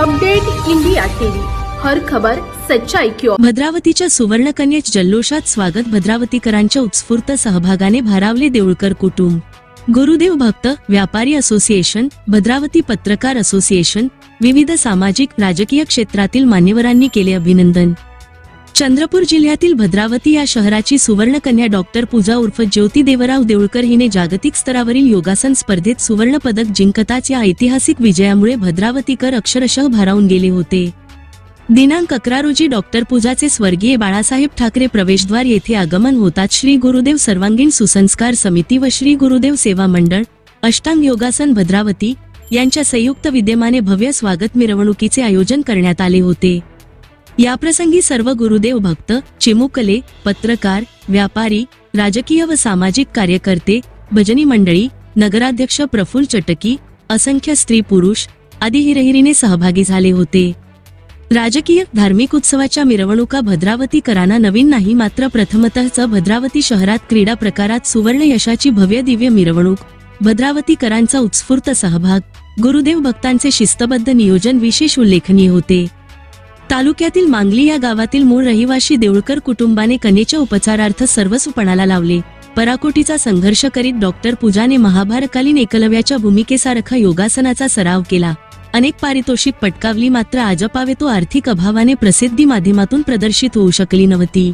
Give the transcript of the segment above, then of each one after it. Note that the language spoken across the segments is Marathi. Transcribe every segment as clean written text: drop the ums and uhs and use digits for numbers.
अपडेट इंडिया टीव्ही, हर खबर सच्चाई की ओर। भद्रावतीच्या सुवर्णकन्या जल्लोषात स्वागत। भद्रावतीकरांच्या उत्स्फूर्त सहभागाने भारावले देऊळकर कुटुंब। गुरुदेव भक्त व्यापारी असोसिएशन, भद्रावती पत्रकार असोसिएशन, विविध सामाजिक राजकीय क्षेत्रातील मान्यवरांनी केले अभिनंदन। चंद्रपूर जिल्ह्यातील भद्रावती या शहराची सुवर्णकन्या डॉक्टर पूजा उर्फ ज्योती देवराव देऊळकर हिने जागतिक स्तरावरील योगासन स्पर्धेत सुवर्ण पदक जिंकताच या ऐतिहासिक विजयामुळे भद्रावतीकर अक्षरशः भारावून गेले होते। दिनांक 11 रोजी डॉक्टर पूजाचे स्वर्गीय बाळासाहेब ठाकरे प्रवेशद्वार येथे आगमन होतात श्री गुरुदेव सर्वांगीण सुसंस्कार समिती व श्री गुरुदेव सेवा मंडळ अष्टांग योगासन भद्रावती यांच्या संयुक्त विद्यमाने भव्य स्वागत मिरवणुकीचे आयोजन करण्यात आले होते। याप्रसंगी सर्व गुरुदेव भक्त, चिमुकले, पत्रकार, व्यापारी, राजकीय व सामाजिक कार्यकर्ते, भजनी मंडळी, नगराध्यक्ष प्रफुल्ल चटकी, असंख्य स्त्री पुरुष आदी हिरहिरीने सहभागी झाले होते। राजकीय धार्मिक उत्सवाच्या मिरवणुका भद्रावतीकरांना नवीन नाही, मात्र प्रथमतःच भद्रावती शहरात क्रीडा प्रकारात सुवर्ण यशाची भव्य दिव्य मिरवणूक, भद्रावतीकरांचा उत्स्फूर्त सहभाग, गुरुदेव भक्तांचे शिस्तबद्ध नियोजन विशेष उल्लेखनीय होते। तालुक्यातील मांगली या गावातील मूळ रहिवासी देऊळकर कुटुंबाने कन्येच्या उपचारार्थ सर्वस्व पणाला लावले। पराकोटीचा संघर्ष करीत डॉक्टर पूजाने महाभारतकालीन एकलव्याच्या भूमिकेसारखा योगासनाचा सराव केला। अनेक पारितोषिक पटकावली, मात्र आजपावे तो आर्थिक अभावाने प्रसिद्धी माध्यमातून प्रदर्शित होऊ शकली नव्हती।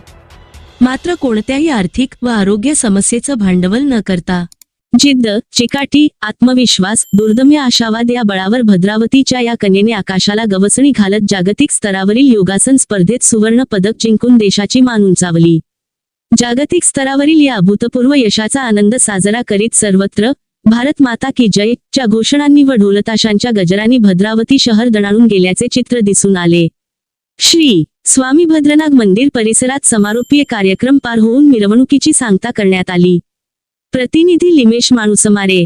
मात्र कोणत्याही आर्थिक व आरोग्य समस्येचं भांडवल न करता जिद्द, चिकाटी, आत्मविश्वास, दुर्दम्य आशावाद या बळावर भद्रावतीच्या या कन्येने आकाशाला गवसणी घालत जागतिक स्तरावरील योगासन स्पर्धेत सुवर्ण पदक जिंकून देशाची मान उंचावली। जागतिक स्तरावरील या अभूतपूर्व यशाचा आनंद साजरा करीत सर्वत्र भारत माता की जय च्या घोषणांनी व ढोलताशांच्या गजरांनी भद्रावती शहर दणाणून गेल्याचे चित्र दिसून आले। श्री स्वामी भद्रनाथ मंदिर परिसरात समारोपीय कार्यक्रम पार होऊन मिरवणुकीची सांगता करण्यात आली। प्रतिनिधी लिमेश माणूसमारे।